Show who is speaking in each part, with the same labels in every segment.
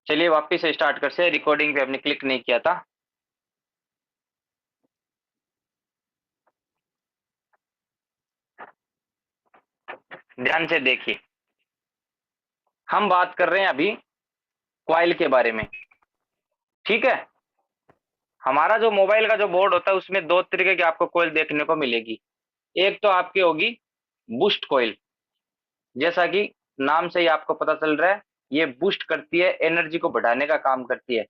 Speaker 1: चलिए वापिस से स्टार्ट कर से रिकॉर्डिंग पे आपने क्लिक नहीं किया था। ध्यान से देखिए, हम बात कर रहे हैं अभी कॉइल के बारे में। ठीक है। हमारा जो मोबाइल का जो बोर्ड होता है उसमें दो तरीके की आपको कॉइल देखने को मिलेगी। एक तो आपकी होगी बूस्ट कॉइल, जैसा कि नाम से ही आपको पता चल रहा है, ये बूस्ट करती है, एनर्जी को बढ़ाने का काम करती है।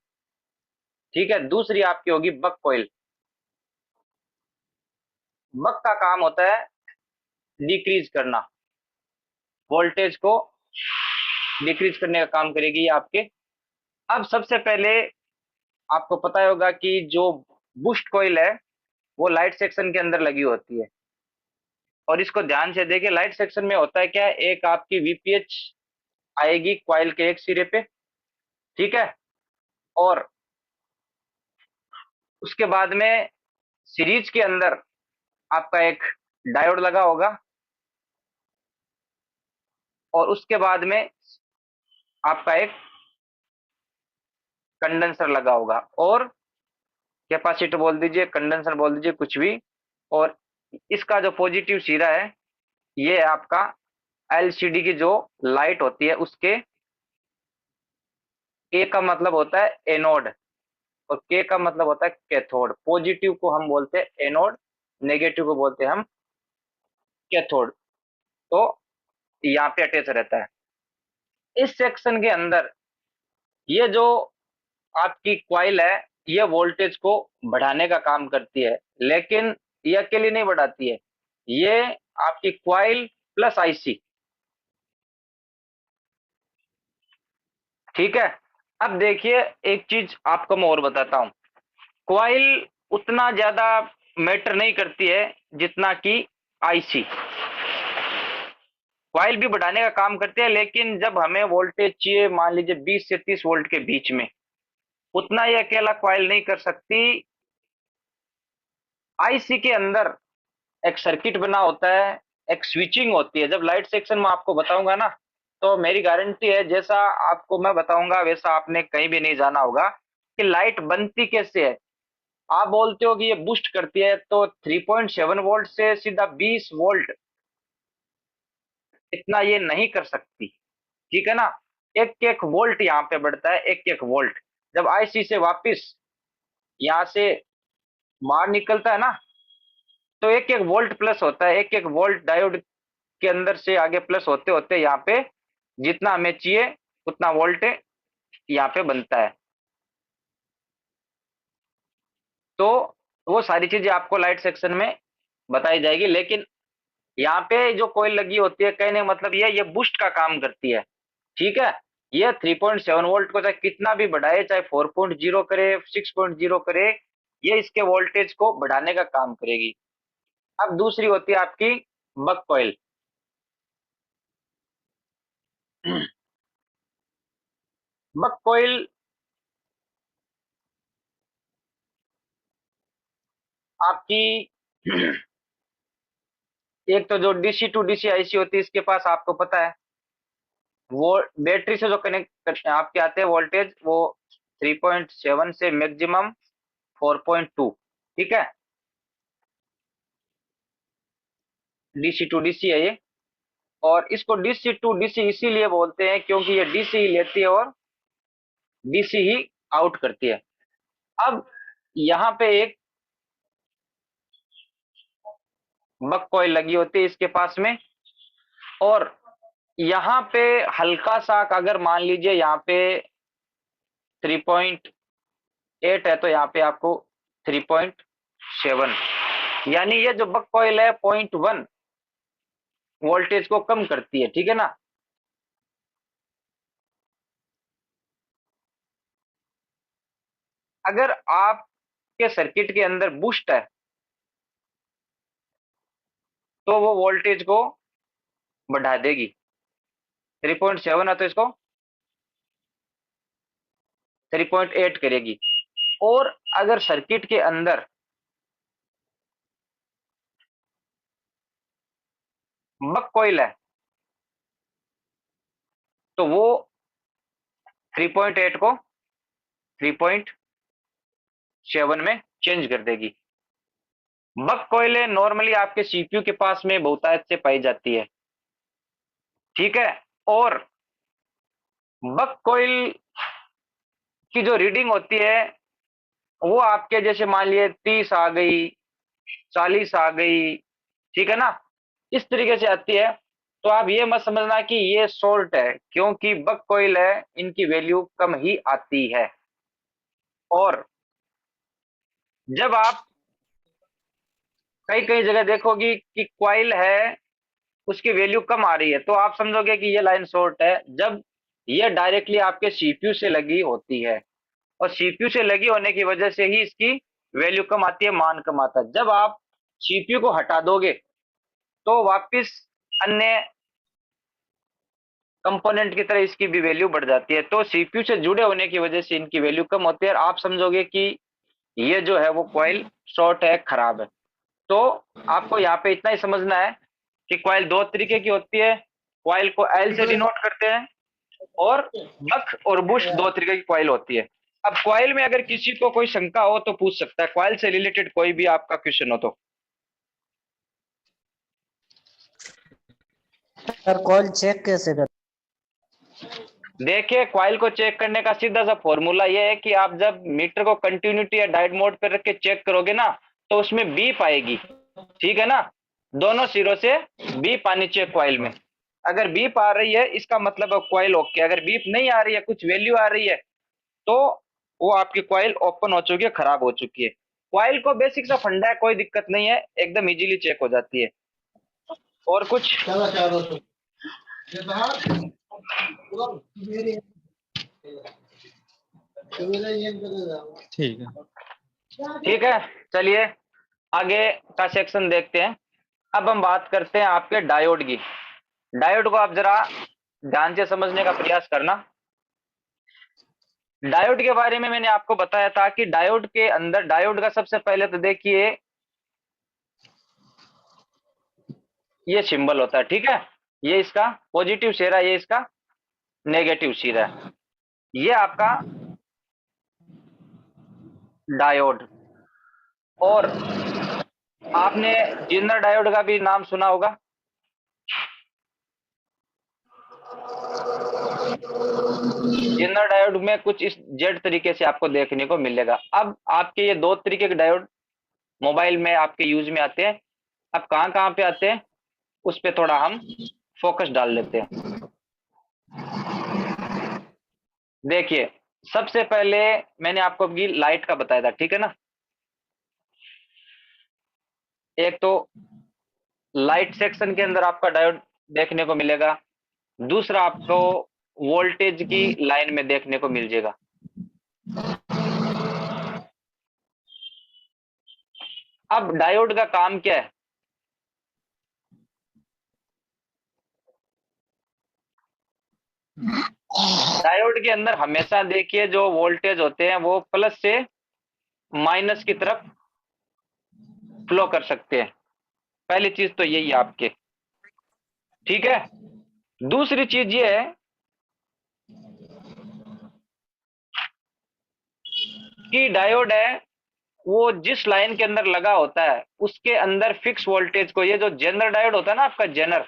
Speaker 1: ठीक है। दूसरी आपकी होगी बक कॉइल। बक का काम होता है डिक्रीज करना, वोल्टेज को डिक्रीज करने का काम करेगी ये आपके। अब सबसे पहले आपको पता होगा कि जो बूस्ट कॉइल है वो लाइट सेक्शन के अंदर लगी होती है। और इसको ध्यान से देखिए, लाइट सेक्शन में होता है क्या, एक आपकी वीपीएच आएगी कॉइल के एक सिरे पे। ठीक है। और उसके बाद में सीरीज के अंदर आपका एक डायोड लगा होगा। और उसके बाद में आपका एक कंडेंसर लगा होगा, और कैपेसिटर बोल दीजिए, कंडेंसर बोल दीजिए, कुछ भी। और इसका जो पॉजिटिव सिरा है ये है आपका एलसीडी की जो लाइट होती है उसके ए का मतलब होता है एनोड, और के का मतलब होता है कैथोड। पॉजिटिव को हम बोलते हैं एनोड, नेगेटिव को बोलते हैं हम कैथोड। तो यहाँ पे अटैच रहता है। इस सेक्शन के अंदर ये जो आपकी क्वाइल है ये वोल्टेज को बढ़ाने का काम करती है, लेकिन ये अकेली नहीं बढ़ाती है, ये आपकी क्वाइल प्लस आईसी। ठीक है। अब देखिए, एक चीज आपको मैं और बताता हूं। क्वाइल उतना ज्यादा मैटर नहीं करती है जितना कि आईसी। क्वाइल भी बढ़ाने का काम करती है, लेकिन जब हमें वोल्टेज चाहिए मान लीजिए 20 से 30 वोल्ट के बीच में, उतना ये अकेला क्वाइल नहीं कर सकती। आईसी के अंदर एक सर्किट बना होता है, एक स्विचिंग होती है। जब लाइट सेक्शन में आपको बताऊंगा ना, तो मेरी गारंटी है जैसा आपको मैं बताऊंगा वैसा आपने कहीं भी नहीं जाना होगा कि लाइट बनती कैसे है। आप बोलते हो कि ये बूस्ट करती है, तो 3.7 वोल्ट से सीधा 20 वोल्ट इतना ये नहीं कर सकती। ठीक है ना। एक एक वोल्ट यहाँ पे बढ़ता है, एक एक वोल्ट। जब आईसी से वापस यहाँ से बाहर निकलता है ना, तो एक एक वोल्ट प्लस होता है, एक एक वोल्ट डायोड के अंदर से आगे प्लस होते होते यहाँ पे जितना हमें चाहिए उतना वोल्ट यहाँ पे बनता है। तो वो सारी चीजें आपको लाइट सेक्शन में बताई जाएगी, लेकिन यहाँ पे जो कोयल लगी होती है कहने का मतलब ये बूस्ट का काम करती है। ठीक है। ये 3.7 वोल्ट को चाहे कितना भी बढ़ाए, चाहे 4.0 करे, 6.0 करे, ये इसके वोल्टेज को बढ़ाने का काम करेगी। अब दूसरी होती है आपकी बक कॉइल। बक कॉइल आपकी एक तो जो डीसी टू डीसी आईसी होती है इसके पास आपको पता है, वो बैटरी से जो कनेक्ट आपके आते हैं वोल्टेज वो 3.7 से मैक्सिमम 4.2। ठीक है। डीसी टू डीसी है ये। और इसको डीसी टू डीसी इसीलिए बोलते हैं क्योंकि ये डीसी ही लेती है और डीसी ही आउट करती है। अब यहाँ पे एक बक कॉइल लगी होती है इसके पास में, और यहाँ पे हल्का सा अगर मान लीजिए यहाँ पे 3.8 है, तो यहाँ पे आपको 3.7, यानी ये जो बक कॉइल है 0.1 वोल्टेज को कम करती है। ठीक है ना। अगर आपके सर्किट के अंदर बूस्ट है तो वो वोल्टेज को बढ़ा देगी। 3.7 है तो इसको 3.8 करेगी। और अगर सर्किट के अंदर बक कॉइल है तो वो 3.8 को 3.7 में चेंज कर देगी। बक कॉइल नॉर्मली आपके सीपीयू के पास में बहुतायत से पाई जाती है, ठीक है। और बक कॉइल की जो रीडिंग होती है वो आपके जैसे मान लिए 30 आ गई, 40 आ गई, ठीक है ना, इस तरीके से आती है। तो आप ये मत समझना कि ये शॉर्ट है, क्योंकि बक कॉइल है इनकी वैल्यू कम ही आती है। और जब आप कई कई जगह देखोगी कि कॉइल है उसकी वैल्यू कम आ रही है, तो आप समझोगे कि ये लाइन शॉर्ट है, जब ये डायरेक्टली आपके सीपीयू से लगी होती है। और सीपीयू से लगी होने की वजह से ही इसकी वैल्यू कम आती है, मान कम आता है। जब आप सीपीयू को हटा दोगे तो वापस अन्य कंपोनेंट की तरह इसकी भी वैल्यू बढ़ जाती है। तो सीपीयू से जुड़े होने की वजह से इनकी वैल्यू कम होती है, और आप समझोगे कि ये जो है वो कॉइल शॉर्ट है, खराब है। तो आपको यहाँ पे इतना ही समझना है कि कॉइल दो तरीके की होती है। कॉइल को एल से डिनोट करते हैं, और बक और बुश दो तरीके की कॉइल होती है। अब कॉइल में अगर किसी को कोई शंका हो तो पूछ सकता है, कॉइल से रिलेटेड कोई भी आपका क्वेश्चन हो तो।
Speaker 2: सर कॉइल चेक कैसे कर?
Speaker 1: देखिए, कॉइल को चेक करने का सीधा सा फॉर्मूला ये है कि आप जब मीटर को कंटिन्यूटी या डायोड मोड पर रख के चेक करोगे ना, तो उसमें बीप आएगी, ठीक है ना। दोनों सिरों से बीप आनी चाहिए कॉइल में। अगर बीप आ रही है इसका मतलब है कॉइल ओके, अगर बीप नहीं आ रही है, कुछ वैल्यू आ रही है, तो वो आपकी कॉइल ओपन हो चुकी है, खराब हो चुकी है। कॉइल को बेसिक सा फंडा है, कोई दिक्कत नहीं है, एकदम इजीली चेक हो जाती है। और कुछ?
Speaker 3: ठीक है।
Speaker 1: ठीक है, चलिए आगे का सेक्शन देखते हैं। अब हम बात करते हैं आपके डायोड की। डायोड को आप जरा ध्यान से समझने का प्रयास करना। डायोड के बारे में मैंने आपको बताया था कि डायोड के अंदर, डायोड का सबसे पहले तो देखिए ये सिंबल होता है, ठीक है। ये इसका पॉजिटिव सिरा, ये इसका नेगेटिव सिरा है। ये आपका डायोड। और आपने जिनर डायोड का भी नाम सुना होगा। जिनर डायोड में कुछ इस जेड तरीके से आपको देखने को मिलेगा। अब आपके ये दो तरीके के डायोड मोबाइल में आपके यूज में आते हैं। अब कहाँ कहाँ पे आते हैं उस पे थोड़ा हम फोकस डाल लेते हैं। देखिए, सबसे पहले मैंने आपको अभी लाइट का बताया था, ठीक है ना। एक तो लाइट सेक्शन के अंदर आपका डायोड देखने को मिलेगा, दूसरा आपको वोल्टेज की लाइन में देखने को मिल जाएगा। अब डायोड का काम क्या है? डायोड के अंदर हमेशा देखिए जो वोल्टेज होते हैं वो प्लस से माइनस की तरफ फ्लो कर सकते हैं। पहली चीज तो यही है आपके, ठीक है। दूसरी चीज ये है कि डायोड है वो जिस लाइन के अंदर लगा होता है उसके अंदर फिक्स वोल्टेज को, ये जो जेनर डायोड होता है ना आपका जेनर,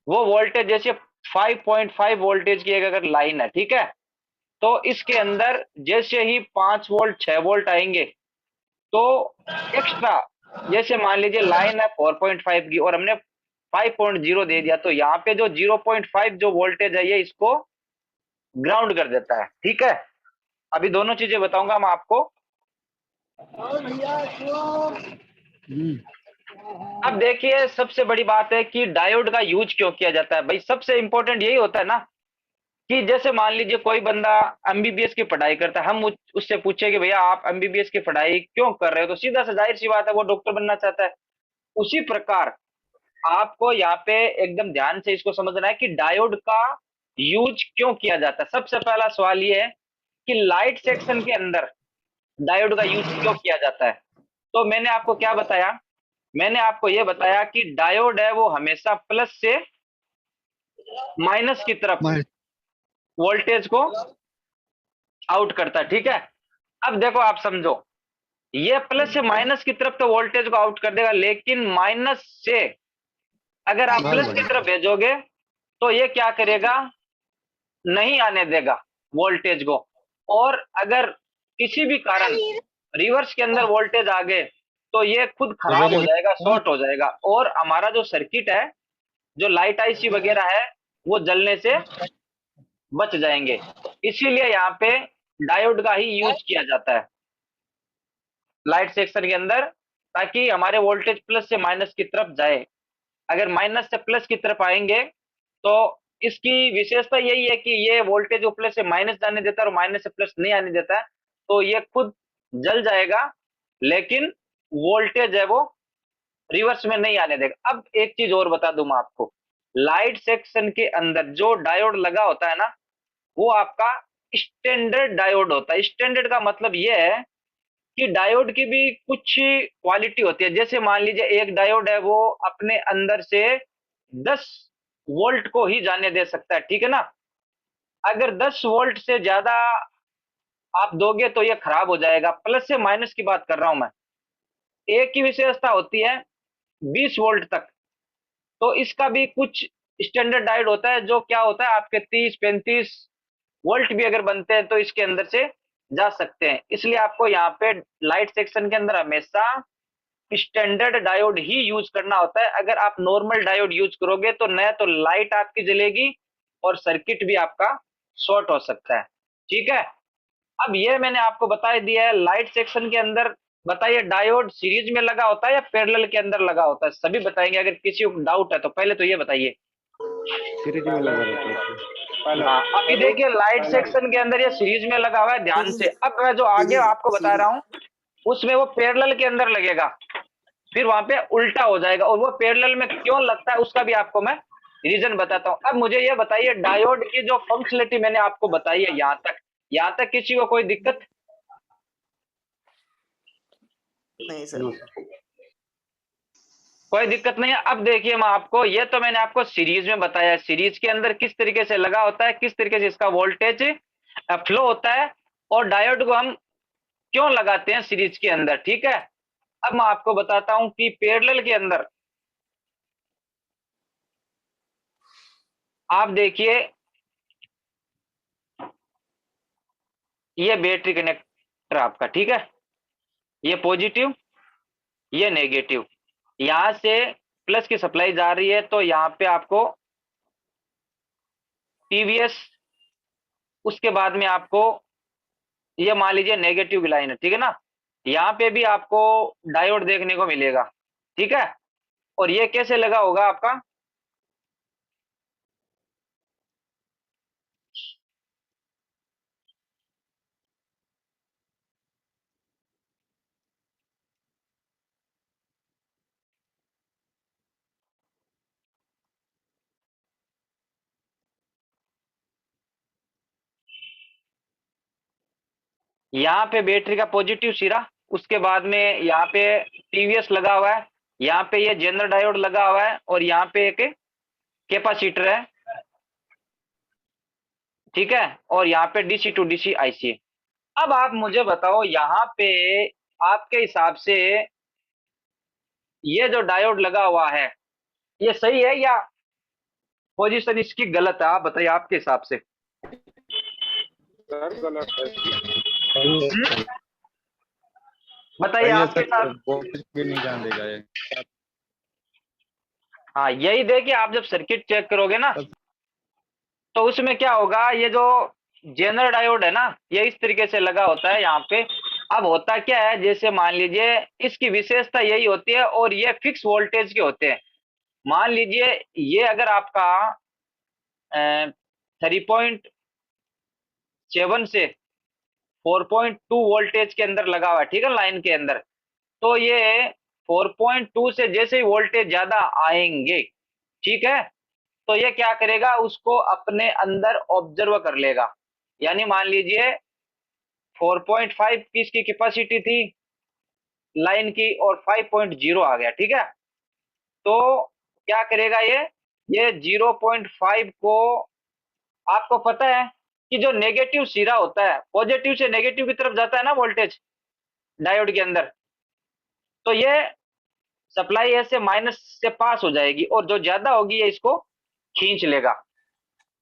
Speaker 1: वो वोल्टेज जैसे 5.5 वोल्टेज की एक अगर लाइन है, ठीक है, तो इसके अंदर जैसे ही 5 वोल्ट 6 वोल्ट आएंगे तो एक्स्ट्रा, जैसे मान लीजिए लाइन है 4.5 की और हमने 5.0 दे दिया, तो यहाँ पे जो 0.5 जो वोल्टेज है ये इसको ग्राउंड कर देता है, ठीक है। अभी दोनों चीजें बताऊंगा मैं आपको। अब देखिए, सबसे बड़ी बात है कि डायोड का यूज क्यों किया जाता है भाई। सबसे इंपॉर्टेंट यही होता है ना कि जैसे मान लीजिए कोई बंदा एमबीबीएस की पढ़ाई करता है, हम उससे पूछे कि भैया आप एमबीबीएस की पढ़ाई क्यों कर रहे हो, तो सीधा सा जाहिर सी बात है वो डॉक्टर बनना चाहता है। उसी प्रकार आपको यहाँ पे एकदम ध्यान से इसको समझना है कि डायोड का यूज क्यों किया जाता है। सबसे पहला सवाल ये है कि लाइट सेक्शन के अंदर डायोड का यूज क्यों किया जाता है। तो मैंने आपको क्या बताया, मैंने आपको यह बताया कि डायोड है वो हमेशा प्लस से माइनस की तरफ
Speaker 3: माइनस
Speaker 1: वोल्टेज को आउट करता है, ठीक है। अब देखो आप समझो, ये प्लस से माइनस की तरफ तो वोल्टेज को आउट कर देगा, लेकिन माइनस से अगर आप प्लस की तरफ भेजोगे तो ये क्या करेगा, नहीं आने देगा वोल्टेज को। और अगर किसी भी कारण रिवर्स के अंदर वोल्टेज आ गए तो ये खुद खराब हो जाएगा, शॉर्ट हो जाएगा, और हमारा जो सर्किट है, जो लाइट आईसी वगैरह है, वो जलने से बच जाएंगे। इसीलिए यहाँ पे डायोड का ही यूज किया जाता है लाइट सेक्शन के अंदर, ताकि हमारे वोल्टेज प्लस से माइनस की तरफ जाए। अगर माइनस से प्लस की तरफ आएंगे तो इसकी विशेषता यही है कि ये वोल्टेज को प्लस से माइनस जाने देता है और माइनस से प्लस नहीं आने देता है, तो ये खुद जल जाएगा, लेकिन वोल्टेज है वो रिवर्स में नहीं आने देगा। अब एक चीज और बता दूं मैं आपको, लाइट सेक्शन के अंदर जो डायोड लगा होता है ना, वो आपका स्टैंडर्ड डायोड होता है। स्टैंडर्ड का मतलब ये है कि डायोड की भी कुछ क्वालिटी होती है। जैसे मान लीजिए एक डायोड है, वो अपने अंदर से 10 वोल्ट को ही जाने दे सकता है, ठीक है ना। अगर 10 वोल्ट से ज्यादा आप दोगे तो ये खराब हो जाएगा। प्लस से माइनस की बात कर रहा हूं मैं। एक की विशेषता होती है 20 वोल्ट तक, तो इसका भी कुछ स्टैंडर्ड डायोड होता है, जो क्या होता है आपके 30-35 वोल्ट भी अगर बनते हैं तो इसके अंदर से जा सकते हैं। इसलिए आपको यहाँ पे लाइट सेक्शन के अंदर हमेशा स्टैंडर्ड डायोड ही यूज करना होता है। अगर आप नॉर्मल डायोड यूज करोगे तो न तो लाइट आपकी जलेगी और सर्किट भी आपका शॉर्ट हो सकता है, ठीक है। अब ये मैंने आपको बता दिया है लाइट सेक्शन के अंदर। बताइए, डायोड सीरीज में लगा होता है या पैरेलल के अंदर लगा होता है? सभी बताएंगे। अगर किसी को डाउट है तो पहले तो ये बताइए।
Speaker 3: सीरीज में लगा रहता है।
Speaker 1: हाँ, अभी देखिए लाइट सेक्शन के अंदर ये सीरीज में लगा हुआ है, ध्यान से। अब मैं जो आगे आपको बता रहा हूँ उसमें वो पैरेलल के अंदर लगेगा, फिर वहां पे उल्टा हो जाएगा। और वो पैरेलल में क्यों लगता है उसका भी आपको मैं रीजन बताता हूँ। अब मुझे ये बताइए, डायोड की जो फंक्शनलिटी मैंने आपको बताई है यहाँ तक किसी को कोई दिक्कत?
Speaker 2: नहीं सर।
Speaker 1: कोई दिक्कत नहीं है। अब देखिए, मैं आपको ये तो मैंने आपको सीरीज में बताया है, सीरीज के अंदर किस तरीके से लगा होता है, किस तरीके से इसका वोल्टेज फ्लो होता है, और डायोड को हम क्यों लगाते हैं सीरीज के अंदर, ठीक है। अब मैं आपको बताता हूं कि पैरेलल के अंदर आप देखिए, ये बैटरी कनेक्टर आपका, ठीक है, ये पॉजिटिव, ये नेगेटिव। यहां से प्लस की सप्लाई जा रही है, तो यहाँ पे आपको टीवीएस, उसके बाद में आपको ये मान लीजिए नेगेटिव की लाइन है, ठीक है ना। यहाँ पे भी आपको डायोड देखने को मिलेगा, ठीक है। और ये कैसे लगा होगा आपका, यहाँ पे बैटरी का पॉजिटिव सिरा, उसके बाद में यहाँ पे टीवीएस लगा हुआ है, यहाँ पे ये जनरल डायोड लगा हुआ है, और यहाँ पे एक कैपेसिटर है, ठीक है। और यहाँ पे डीसी टू डीसी आईसी है। अब आप मुझे बताओ, यहाँ पे आपके हिसाब से ये जो डायोड लगा हुआ है, ये सही है या पोजीशन इसकी गलत है? आप बताइए आपके हिसाब से।
Speaker 3: सर गलत है।
Speaker 1: हम्म? बताइए
Speaker 3: सही है
Speaker 1: आपके
Speaker 3: सर,
Speaker 1: साथ।
Speaker 3: वोल्टेज भी नहीं जान देगा ये।
Speaker 1: हाँ, यही देखिए, आप जब सर्किट चेक करोगे ना, तो उसमें क्या होगा, ये जो जेनर डायोड है ना, ये इस तरीके से लगा होता है यहाँ पे। अब होता क्या है, जैसे मान लीजिए इसकी विशेषता यही होती है, और ये फिक्स वोल्टेज के होते हैं। मान लीजिए ये अगर आपका 3.7 से 4.2 वोल्टेज के अंदर लगा हुआ है, ठीक है, लाइन के अंदर, तो ये 4.2 से जैसे ही वोल्टेज ज्यादा आएंगे, ठीक है, तो ये क्या करेगा, उसको अपने अंदर ऑब्जर्व कर लेगा। यानी मान लीजिए 4.5 की इसकी कैपेसिटी थी लाइन की, और 5.0 आ गया, ठीक है। तो क्या करेगा ये 0.5 को, आपको पता है कि जो नेगेटिव सिरा होता है, पॉजिटिव से नेगेटिव की तरफ जाता है ना वोल्टेज डायोड के अंदर, तो ये सप्लाई ऐसे माइनस से पास हो जाएगी और जो ज्यादा होगी ये इसको खींच लेगा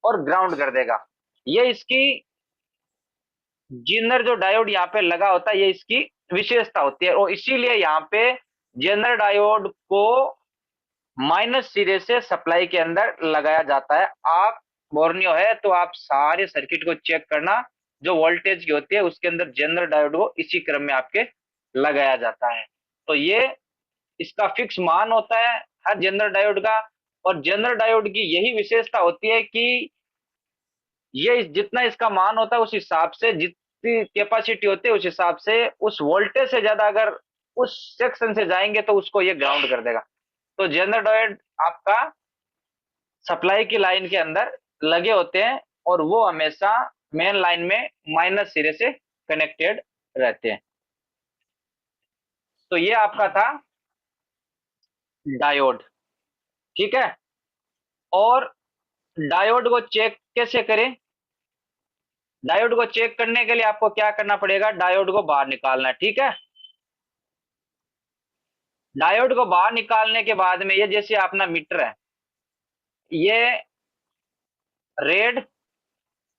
Speaker 1: और ग्राउंड कर देगा। ये इसकी जेनर जो डायोड यहाँ पे लगा होता है, ये इसकी विशेषता होती है और इसीलिए यहाँ पे जेनर डायोड को माइनस सिरे से सप्लाई के अंदर लगाया जाता है। आप बोर्नियो है तो आप सारे सर्किट को चेक करना, जो वोल्टेज की होती है उसके अंदर जेनर डायोड को इसी क्रम में आपके लगाया जाता है। तो ये इसका फिक्स मान होता है हर जेनर डायोड का, और जेनर डायोड की यही विशेषता होती है कि ये जितना इसका मान होता है उस हिसाब से, जितनी कैपेसिटी होती है उस हिसाब से, उस वोल्टेज से ज्यादा अगर उस सेक्शन से जाएंगे तो उसको ये ग्राउंड कर देगा। तो जेनर डायोड आपका सप्लाई की लाइन के अंदर लगे होते हैं और वो हमेशा मेन लाइन में माइनस सिरे से कनेक्टेड रहते हैं। तो ये आपका था डायोड, ठीक है। और डायोड को चेक कैसे करें? डायोड को चेक करने के लिए आपको क्या करना पड़ेगा, डायोड को बाहर निकालना है, ठीक है। डायोड को बाहर निकालने के बाद में ये जैसे अपना मीटर है, ये रेड,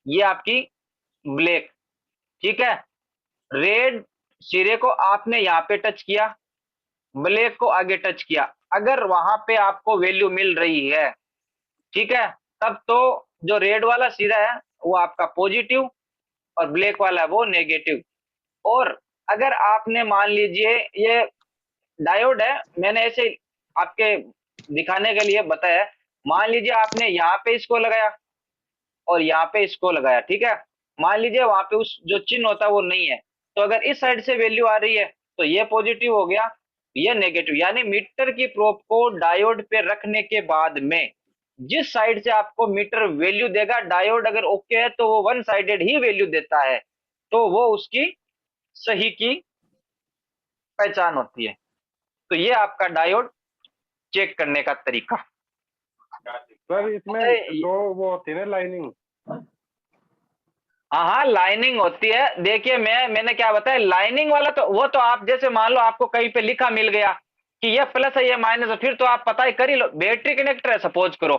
Speaker 1: ये आपकी ब्लैक, ठीक है। रेड सिरे को आपने यहाँ पे टच किया, ब्लैक को आगे टच किया, अगर वहां पे आपको वैल्यू मिल रही है, ठीक है, तब तो जो रेड वाला सिरा है वो आपका पॉजिटिव और ब्लैक वाला है वो नेगेटिव। और अगर आपने मान लीजिए ये डायोड है, मैंने ऐसे आपके दिखाने के लिए बताया, मान लीजिए आपने यहाँ पे इसको लगाया और यहाँ पे इसको लगाया, ठीक है। मान लीजिए वहां पे उस जो चिन्ह होता है वो नहीं है, तो अगर इस साइड से वैल्यू आ रही है तो ये पॉजिटिव हो गया, ये नेगेटिव। यानी मीटर की प्रोब को डायोड पे रखने के बाद में जिस साइड से आपको मीटर वैल्यू देगा, डायोड अगर ओके है तो वो वन साइडेड ही वैल्यू देता है, तो वो उसकी सही की पहचान होती है। तो ये आपका डायोड चेक करने का तरीका।
Speaker 3: सर इसमें दो वो होती है ना लाइनिंग।
Speaker 1: हाँ हाँ, लाइनिंग होती है। देखिए मैंने क्या बताया, लाइनिंग वाला तो वो तो आप जैसे मान लो आपको कहीं पे लिखा मिल गया कि ये प्लस है ये माइनस है, फिर तो आप पता ही कर ही लो। बैटरी कनेक्टर है सपोज करो,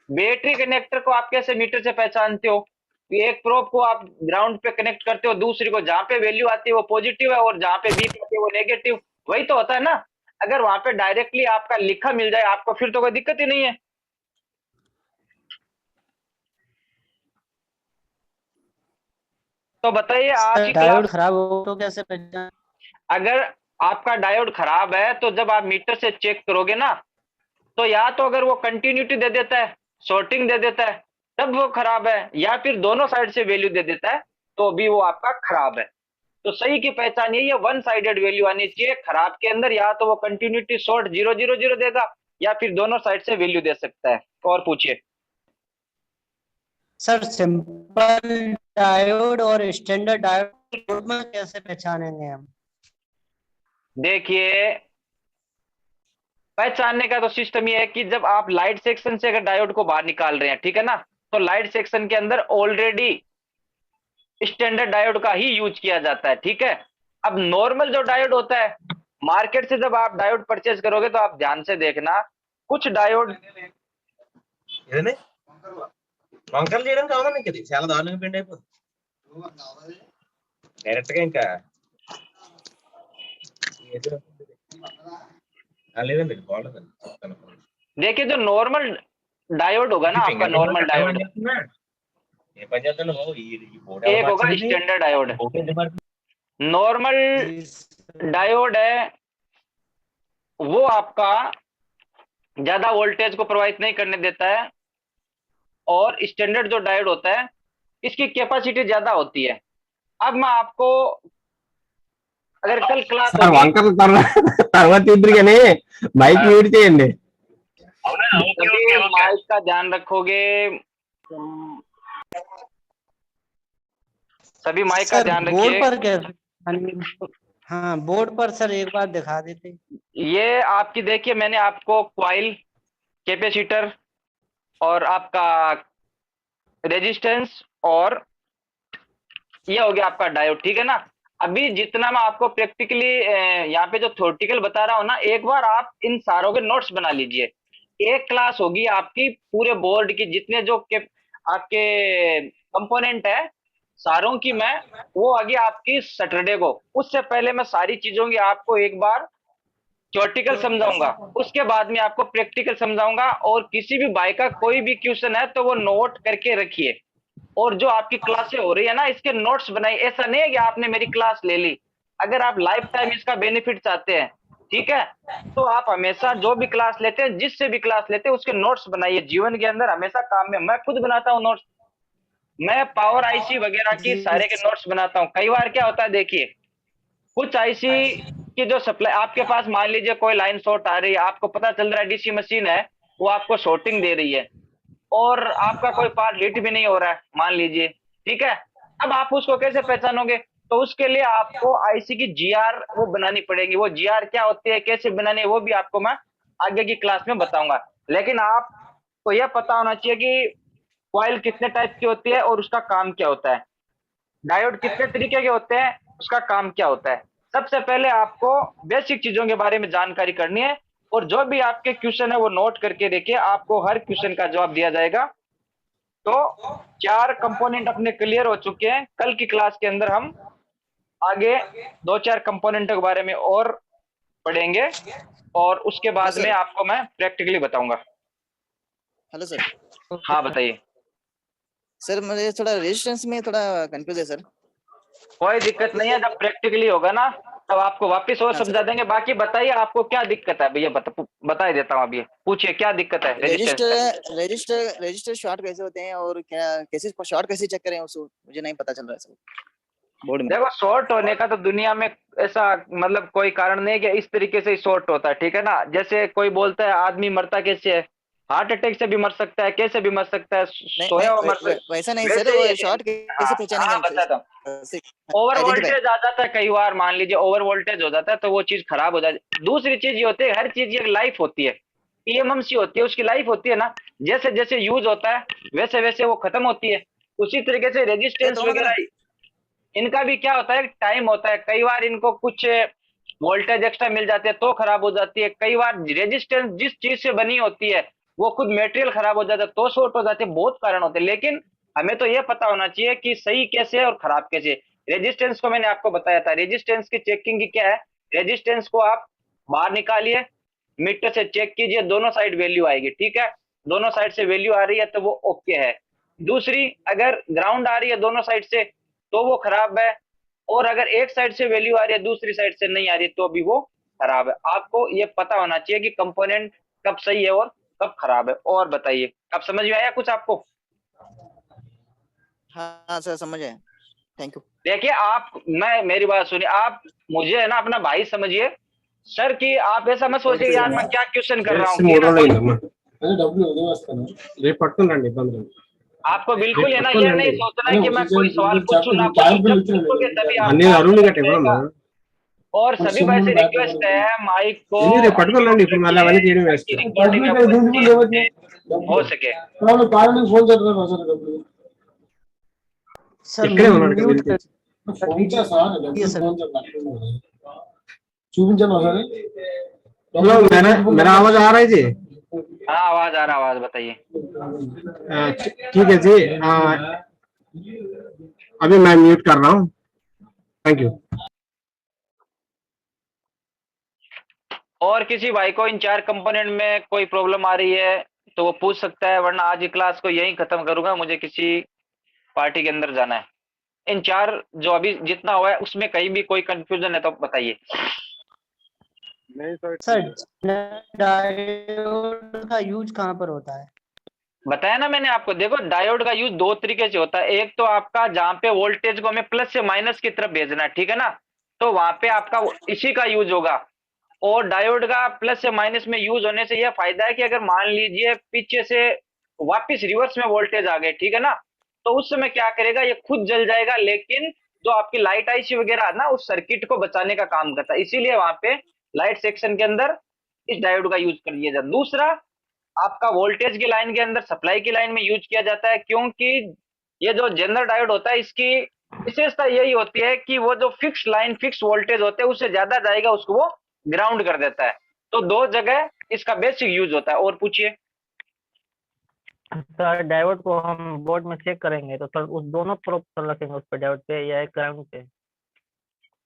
Speaker 1: बैटरी कनेक्टर को आप कैसे मीटर से पहचानते हो? एक प्रोब को आप ग्राउंड पे कनेक्ट करते हो, दूसरी को जहां पे वैल्यू आती है वो पॉजिटिव है और जहां पे बीप आती है वो नेगेटिव, वही तो होता है ना। अगर वहां पे डायरेक्टली आपका लिखा मिल जाए आपको, फिर तो कोई दिक्कत ही नहीं है। तो बताइए आज
Speaker 4: सर
Speaker 1: की
Speaker 4: डायोड
Speaker 1: क्लास,
Speaker 4: खराब हो तो कैसे पहचान?
Speaker 1: अगर आपका डायोड खराब है तो जब आप मीटर से चेक करोगे ना, तो या तो अगर वो कंटिन्यूटी दे देता है, शॉर्टिंग दे देता है, तब वो खराब है, या फिर दोनों साइड से वैल्यू दे देता है तो भी वो आपका खराब है। तो सही की पहचान यही है, वन साइडेड वैल्यू आनी चाहिए। खराब के अंदर या तो वो कंटिन्यूटी शॉर्ट 0 0 0 देगा या फिर दोनों साइड से वैल्यू दे सकता है। और पूछिए।
Speaker 4: सर सिंपल डायोड और स्टैंडर्ड डायोड में कैसे पहचानेंगे हम?
Speaker 1: देखिए पहचानने का तो सिस्टम ये है कि जब आप लाइट सेक्शन से अगर डायोड को बाहर निकाल रहे हैं, ठीक है ना, तो लाइट सेक्शन के अंदर ऑलरेडी स्टैंडर्ड डायोड का ही यूज किया जाता है, ठीक है। अब नॉर्मल जो डायोड होता है, मार्केट से जब आप डायोड परचेज करोगे तो आप ध्यान से देखना, कुछ डायोड
Speaker 5: ఏదండి వంకలు చేయడం కావాలా మీకు ఇది చాలా దారుణంగా పిండి అయిపోతుంది డైరెక్ట్ గా ఇంకా లేదండి బాగుండదండి
Speaker 1: देखिए जो नॉर्मल डायोड होगा ना आपका, नॉर्मल डायोड
Speaker 5: ఏ పని చేస్తాను బాబు ఈ బోర్డు
Speaker 1: एक होगा स्टैंडर्ड डायोड। नॉर्मल डायोड है वो आपका ज्यादा वोल्टेज को प्रभावित नहीं करने देता है, और स्टैंडर्ड जो डायोड होता है इसकी कैपेसिटी ज्यादा होती है। अब मैं आपको, अगर कल क्लास
Speaker 6: సార్ వంకలు తర్వాత ఇద్దరు కానీ మైక్ మ్యూట్ చేయండి.
Speaker 1: माइक का ध्यान रखोगे, सभी माइक का
Speaker 4: सर
Speaker 1: ध्यान
Speaker 4: बोर्ड
Speaker 1: रखिए।
Speaker 4: पर कैसे? हाँ बोर्ड पर सर एक बार दिखा देते।
Speaker 1: ये आपकी देखिए, मैंने आपको क्वाइल, कैपेसिटर और आपका रेजिस्टेंस और ये हो गया आपका डायोड, ठीक है ना। अभी जितना मैं आपको प्रैक्टिकली यहाँ पे जो थ्योरेटिकल बता रहा हूँ ना, एक बार आप इन सारों के नोट्स बना लीजिए। एक क्लास होगी आपकी पूरे बोर्ड की, जितने जो आपके कंपोनेंट है सारों की, मैं वो आगे आपकी सैटरडे को। उससे पहले मैं सारी चीजों की आपको एक बार थ्योरेटिकल समझाऊंगा, उसके बाद में आपको प्रैक्टिकल समझाऊंगा। और किसी भी भाई का कोई भी क्वेश्चन है तो वो नोट करके रखिए। और जो आपकी क्लासें हो रही है ना, इसके नोट्स बनाइए। ऐसा नहीं है कि आपने मेरी क्लास ले ली, अगर आप लाइफ टाइम इसका बेनिफिट चाहते हैं, ठीक है, तो आप हमेशा जो भी क्लास लेते हैं, जिससे भी क्लास लेते हैं, उसके नोट्स बनाइए। जीवन के अंदर हमेशा काम में मैं खुद बनाता हूँ नोट्स। मैं पावर आईसी वगैरह की
Speaker 4: जी
Speaker 1: सारे के नोट्स बनाता हूँ। कई बार क्या होता है, देखिए कुछ आईसी की जो सप्लाई आपके पास, मान लीजिए कोई लाइन शॉर्ट आ रही है, आपको पता चल रहा है डीसी मशीन है, वो आपको शॉर्टिंग दे रही है, और आपका कोई पार्ट हिट भी नहीं हो रहा है मान लीजिए, ठीक है। अब आप उसको कैसे पहचानोगे? तो उसके लिए आपको आईसी की जीआर वो बनानी पड़ेगी। वो जीआर क्या होती है, कैसे बनानी है, वो भी आपको मैं आगे की क्लास में बताऊंगा। लेकिन आपको यह पता होना चाहिए कि कॉइल कितने टाइप की होती है और उसका काम क्या होता है, डायोड कितने तरीके के होते हैं, उसका काम क्या होता है। सबसे पहले आपको बेसिक चीजों के बारे में जानकारी करनी है। और जो भी आपके क्वेश्चन है वो नोट करके देखिए, आपको हर क्वेश्चन का जवाब दिया जाएगा। तो 4 कंपोनेंट अपने क्लियर हो चुके हैं। कल की क्लास के अंदर हम आगे 2-4 कंपोनेंटों के बारे में और पढ़ेंगे, और उसके बाद
Speaker 2: सर।
Speaker 1: में आपको मैं प्रैक्टिकली बताऊंगा।
Speaker 2: Hello sir.
Speaker 1: हाँ बताइए।
Speaker 2: सर मुझे थोड़ा रेजिस्टेंस में थोड़ा कंफ्यूज है सर।
Speaker 1: कोई दिक्कत नहीं है, जब प्रैक्टिकली होगा ना तब आपको वापस और
Speaker 2: हाँ
Speaker 1: समझा
Speaker 2: सर।
Speaker 1: देंगे। बाकी बताइए आपको क्या दिक्कत है भैया, बता ही देता हूँ। अभी पूछिए क्या दिक्कत है रेजिस्टेंस में।
Speaker 2: रजिस्टर शॉर्ट कैसे होते हैं और क्या कैसे शॉर्ट कैसे चेक करें उसको, मुझे नहीं पता चल रहा है सर बोर्ड में।
Speaker 1: देखो शॉर्ट होने का तो दुनिया में ऐसा मतलब कोई कारण नहीं है कि इस तरीके से ही शॉर्ट होता है, ठीक है ना। जैसे कोई बोलता है आदमी मरता कैसे है, हार्ट अटैक से भी मर सकता है, कैसे भी मर सकता है,
Speaker 2: नहीं
Speaker 1: सोया
Speaker 2: नहीं
Speaker 1: हुआ मर सकता
Speaker 2: वैसा
Speaker 1: है,
Speaker 2: नहीं सर,
Speaker 1: वैसे ही
Speaker 2: वो
Speaker 1: है।
Speaker 2: शॉर्ट
Speaker 1: हाँ
Speaker 2: कैसे पहचानेंगे
Speaker 1: हाँ
Speaker 2: हम
Speaker 1: बताता हूँ।
Speaker 2: Sir,
Speaker 1: over
Speaker 2: identify.
Speaker 1: वोल्टेज आ जाता है कई बार, मान लीजिए ओवर वोल्टेज हो जाता है तो वो चीज खराब हो जाती है। दूसरी चीज ये होती है, हर चीज की एक लाइफ होती है, ईएमएमसी होती है, उसकी लाइफ होती है ना। जैसे जैसे यूज होता है वैसे वैसे वो खत्म होती है। उसी तरीके से रेजिस्टेंस
Speaker 2: तो ना
Speaker 1: वगैरह इनका भी क्या होता है, टाइम होता है। कई बार इनको कुछ वोल्टेज एक्स्ट्रा मिल जाते हैं तो खराब हो जाती है। कई बार रेजिस्टेंस जिस चीज से बनी होती है वो खुद मेटेरियल खराब हो जाता है तो शॉर्ट हो जाते हैं। बहुत कारण होते हैं, लेकिन हमें तो ये पता होना चाहिए कि सही कैसे है और खराब कैसे है। रेजिस्टेंस को मैंने आपको बताया था, रेजिस्टेंस की चेकिंग की क्या है, रेजिस्टेंस को आप बाहर निकालिए, मीटर से चेक कीजिए, दोनों साइड वैल्यू आएगी, ठीक है। दोनों साइड से वैल्यू आ रही है तो वो ओके है। दूसरी, अगर ग्राउंड आ रही है दोनों साइड से तो वो खराब है। और अगर एक साइड से वैल्यू आ रही है दूसरी साइड से नहीं आ रही है तो भी वो खराब है। आपको ये पता होना चाहिए कि कंपोनेंट कब सही है और कब खराब है। और बताइए, अब समझ में आया कुछ आपको?
Speaker 2: हाँ सर समझ आया, थैंक यू।
Speaker 1: देखिए आप, मैं मेरी बात सुनिए, आप मुझे है ना अपना भाई समझिए सर, कि आप ऐसा मत
Speaker 2: ओके
Speaker 1: सोचिए यार
Speaker 2: सर।
Speaker 1: मैं क्या क्वेश्चन कर रहा हूँ,
Speaker 6: చేసి
Speaker 1: कि
Speaker 6: 3
Speaker 1: ना
Speaker 6: రోజులు
Speaker 1: कोई
Speaker 6: అయిందమ్మా అదే డబ్బులు ఉదయం వస్తాను రేపు పట్టుకురండి ఇబ్బంది లేదు
Speaker 1: आपको
Speaker 6: రేపు
Speaker 1: बिल्कुल है ना ये नहीं
Speaker 6: పట్టుకోనండి
Speaker 1: सोचना है कि मैं कोई सवाल पूछूं ना
Speaker 6: క్యాబ్
Speaker 1: पूछूं।
Speaker 6: బిల్
Speaker 1: जब पूछोगे तभी
Speaker 6: ఇచ్చానండి
Speaker 1: आपको
Speaker 6: అన్ని
Speaker 1: आंसर
Speaker 6: అరువులు
Speaker 1: नहीं
Speaker 6: గట్ట ఇవ్వమ్మా
Speaker 1: मिलेगा। और सभी भाई से रिक्वेस्ट है, माइक को
Speaker 6: ఇది రేపు పట్టుకోనండి ఇప్పుడు మళ్ళీ అవన్నీ చేయడం
Speaker 1: ताकि
Speaker 6: వేస్ట్
Speaker 1: रिकॉर्डिंग अपनी हो सके।
Speaker 4: सर
Speaker 6: ఇక్కడే ఉన్నాడు కదా
Speaker 4: म्यूट
Speaker 6: వెళ్తే
Speaker 4: कर दीजिए सर।
Speaker 6: చూపించాను ఒకసారి हेलो मेरा आवाज आ रहा है जी
Speaker 1: हाँ आवाज आ रहा, आवाज बताइए।
Speaker 6: ठीक है जी अभी मैं म्यूट कर रहा हूँ थैंक यू
Speaker 1: और किसी भाई को इन 4 कंपोनेंट में कोई प्रॉब्लम आ रही है तो वो पूछ सकता है, वरना आज की क्लास को यहीं खत्म करूंगा, मुझे किसी पार्टी के अंदर जाना है। इन 4 जो अभी जितना हुआ है उसमें कहीं भी कोई कंफ्यूजन है तो बताइए।
Speaker 3: नहीं सर
Speaker 4: सर
Speaker 3: ठीक है।
Speaker 4: डायोड का यूज कहाँ पर होता है?
Speaker 1: बताया ना मैंने आपको, देखो डायोड का यूज 2 तरीके से होता है। एक तो आपका जहां पे वोल्टेज को हमें प्लस से माइनस की तरफ भेजना है, ठीक है ना, तो वहां पे आपका इसी का यूज होगा। और डायोड का प्लस से माइनस में यूज होने से यह फायदा है कि अगर मान लीजिए पीछे से वापस रिवर्स में वोल्टेज आ गए, ठीक है ना, तो उस समय क्या करेगा, ये खुद जल जाएगा। लेकिन जो आपकी लाइट आईसी वगैरह है ना, उस सर्किट को बचाने का काम करता है, इसीलिए वहां पे लाइट सेक्शन के अंदर इस डायोड का यूज कर लिया जाता है। दूसरा, आपका वोल्टेज की लाइन के अंदर सप्लाई की लाइन में यूज किया जाता है, क्योंकि ये जो जनरल डायोड होता है इसकी विशेषता यही होती है कि वो जो फिक्स लाइन फिक्स वोल्टेज होते हैं उससे ज्यादा जाएगा उसको वो ग्राउंड कर देता है। तो दो जगह इसका बेसिक यूज होता है। और पूछिए।
Speaker 7: सर डायोड को हम बोर्ड में चेक करेंगे तो सर उस दोनों प्रोब पर रखेंगे, उस पर डायोड पे या एक ग्राउंड पे?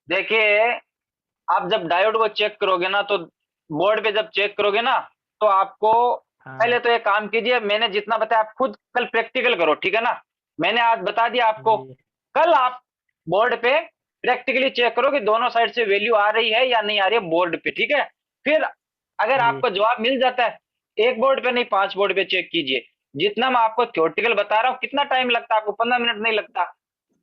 Speaker 1: देखिए, आप जब डायोड को चेक करोगे ना तो बोर्ड पे जब चेक करोगे ना तो आपको
Speaker 7: हाँ
Speaker 1: पहले तो एक काम कीजिए, मैंने जितना बताया आप खुद कल प्रैक्टिकल करो, ठीक है ना। मैंने आज बता दिया आपको,
Speaker 7: जी
Speaker 1: कल आप बोर्ड पे प्रैक्टिकली चेक करो कि दोनों साइड से वैल्यू आ रही है या नहीं आ रही है बोर्ड पे, ठीक है। फिर अगर
Speaker 7: जी
Speaker 1: आपको जवाब मिल जाता है, एक बोर्ड पे नहीं 5 बोर्ड पे चेक कीजिए। जितना मैं आपको थ्योरेटिकल बता रहा हूँ, कितना टाइम लगता है आपको? 15 मिनट नहीं लगता।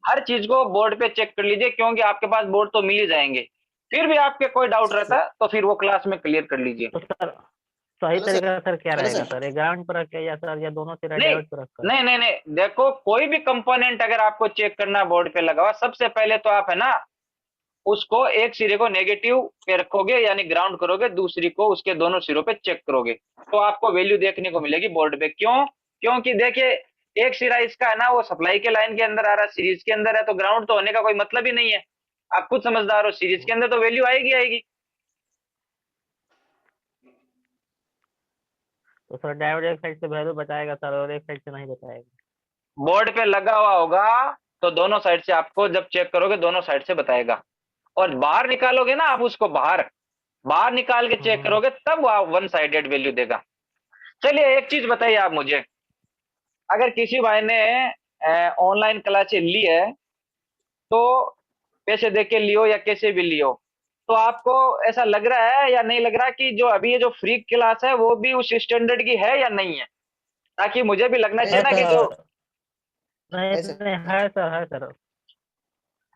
Speaker 1: हर चीज को बोर्ड पे चेक कर लीजिए, क्योंकि आपके पास बोर्ड तो मिल ही जाएंगे। फिर भी आपके कोई डाउट रहता है तो फिर वो क्लास में क्लियर कर लीजिए।
Speaker 7: तो सर सही
Speaker 2: हेलो सर।
Speaker 7: तरीका सर क्या
Speaker 2: हेलो
Speaker 7: रहेगा
Speaker 2: सर।
Speaker 7: सर, एक ग्राउंड पर रख के या सर या दोनों सिरा
Speaker 1: नहीं
Speaker 7: डायोड पर रखकर?
Speaker 1: नहीं नहीं नहीं, देखो कोई भी कंपोनेंट अगर आपको चेक करना है बोर्ड पे लगा हुआ, सबसे पहले तो आप है ना उसको एक सिरे को नेगेटिव पे रखोगे यानी ग्राउंड करोगे, दूसरी को उसके दोनों सिरों पे चेक करोगे, तो आपको वैल्यू देखने को मिलेगी बोर्ड पे। क्यों? क्योंकि देखिए, एक सिरा इसका है ना वो सप्लाई के लाइन के अंदर आ रहा है, सीरीज के अंदर है, तो ग्राउंड तो होने का कोई मतलब ही नहीं है। आप खुद समझदार हो, सीरीज के अंदर तो वैल्यू आएगी आएगी।
Speaker 7: तो सर डायोड एक साइड से वैल्यू बताएगा सर और एक साइड से नहीं बताएगा?
Speaker 1: बोर्ड पे लगा हुआ होगा तो दोनों साइड से आपको जब चेक करोगे दोनों साइड से बताएगा। और बाहर निकालोगे ना आप उसको, बाहर बाहर निकाल के चेक करोगे तब वो वन साइडेड वैल्यू देगा। चलिए एक चीज बताइए आप मुझे, अगर किसी भाई ने ऑनलाइन क्लासेस ली है तो पैसे दे के लियो या कैसे भी लियो, तो आपको ऐसा लग रहा है या नहीं लग रहा कि जो अभी ये जो फ्री क्लास है वो भी उस स्टैंडर्ड की है या नहीं है? ताकि मुझे भी लगना चाहिए
Speaker 2: है
Speaker 1: ना कि जो
Speaker 7: सर नहीं
Speaker 2: है सर।
Speaker 7: नहीं है सर, है सर।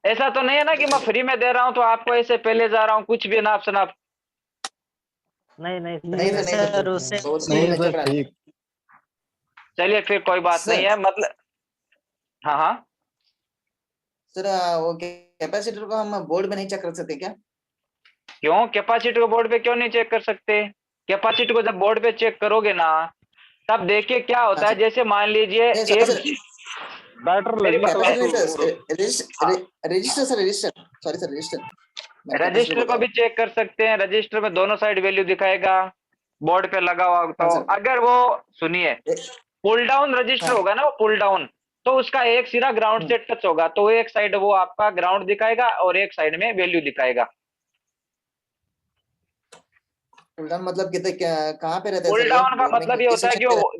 Speaker 1: ऐसा तो नहीं है ना कि मैं फ्री में दे रहा हूं तो आपको ऐसे पहले जा रहा हूं कुछ भी नाप शनाप।
Speaker 7: नहीं नहीं
Speaker 2: नहीं
Speaker 7: सर,
Speaker 2: सर, नहीं
Speaker 7: ऐसा
Speaker 2: सर,
Speaker 4: सर
Speaker 7: कुछ
Speaker 4: उसे
Speaker 7: नहीं है।
Speaker 2: बहुत
Speaker 6: नहीं
Speaker 2: में
Speaker 6: सर
Speaker 2: चेक करा।
Speaker 6: ठीक।
Speaker 1: चलिए फिर कोई बात नहीं
Speaker 2: सर
Speaker 1: है, मतलब हाँ हाँ।
Speaker 2: सर वो कैपेसिटर को हम बोर्ड में नहीं चेक कर सकते क्या?
Speaker 1: क्यों कैपेसिटी को बोर्ड पे क्यों नहीं चेक कर सकते? कैपेसिटी को जब बोर्ड पे चेक करोगे ना तब देखिए क्या
Speaker 2: हाँ
Speaker 1: होता है,
Speaker 2: सर।
Speaker 1: जैसे मान लीजिए
Speaker 2: नहीं सर
Speaker 1: एक
Speaker 2: सर,
Speaker 3: बैटर
Speaker 1: मेरी
Speaker 3: लगी
Speaker 1: बात
Speaker 3: क्लास
Speaker 2: कैपेसिटर नहीं
Speaker 3: और
Speaker 2: sir, register sir, register, sorry sir, register. मैंने कैपेसिटर
Speaker 1: रजिस्टर
Speaker 2: बोल
Speaker 1: को
Speaker 2: रहा
Speaker 1: भी
Speaker 2: हूँ।
Speaker 1: चेक कर सकते हैं, रजिस्टर में दोनों साइड वैल्यू दिखाएगा बोर्ड पे लगा हुआ हो
Speaker 2: हाँ
Speaker 1: तो।
Speaker 2: सर।
Speaker 1: अगर वो सुनिए पुल डाउन रजिस्टर
Speaker 2: हाँ।
Speaker 1: होगा ना, वो पुल डाउन, तो उसका एक सिरा ग्राउंड से टच होगा तो एक साइड वो आपका ग्राउंड दिखाएगा और एक साइड में वैल्यू दिखाएगा।
Speaker 2: पुल मतलब कितने कहाँ पे रहता है
Speaker 1: पुल
Speaker 2: सर, ये
Speaker 1: डाउन का
Speaker 2: बोर्ड में
Speaker 1: मतलब ये
Speaker 2: किस
Speaker 1: होता है
Speaker 2: सेक्शन
Speaker 1: कि
Speaker 2: पे
Speaker 1: वो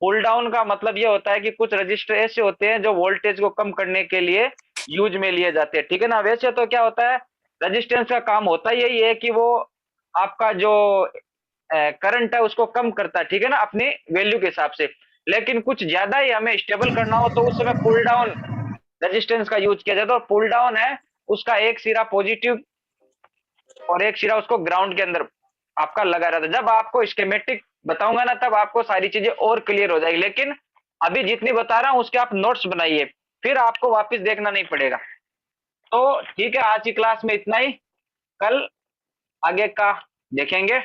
Speaker 1: पुल डाउन का मतलब ये होता है कि कुछ रजिस्टर ऐसे होते हैं जो वोल्टेज को कम करने के लिए यूज में लिए जाते हैं, ठीक है ना। वैसे तो क्या होता है, रजिस्टेंस का काम होता ही यही है कि वो आपका जो करंट है उसको कम करता है, ठीक है ना, अपनी वैल्यू के हिसाब से। लेकिन कुछ ज्यादा ही हमें स्टेबल करना हो तो उस समय पुल डाउन रेजिस्टेंस का यूज किया जाता है। और पुल डाउन है उसका एक सिरा पॉजिटिव और एक सिरा उसको ग्राउंड के अंदर आपका लगा रहता है। जब आपको स्कीमेटिक बताऊंगा ना तब आपको सारी चीजें और क्लियर हो जाएगी, लेकिन अभी जितनी बता रहा हूं उसके आप नोट्स बनाइए, फिर आपको वापस देखना नहीं पड़ेगा। तो ठीक है, आज की क्लास में इतना ही, कल आगे का देखेंगे।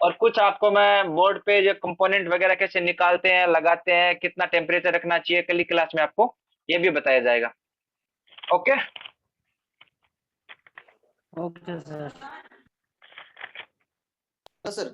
Speaker 1: और कुछ आपको मैं बोर्ड पे जो कंपोनेंट वगैरह कैसे निकालते हैं लगाते हैं, कितना टेम्परेचर रखना चाहिए, कल की क्लास में आपको ये भी बताया जाएगा। ओके।
Speaker 4: Okay sir.
Speaker 2: सर।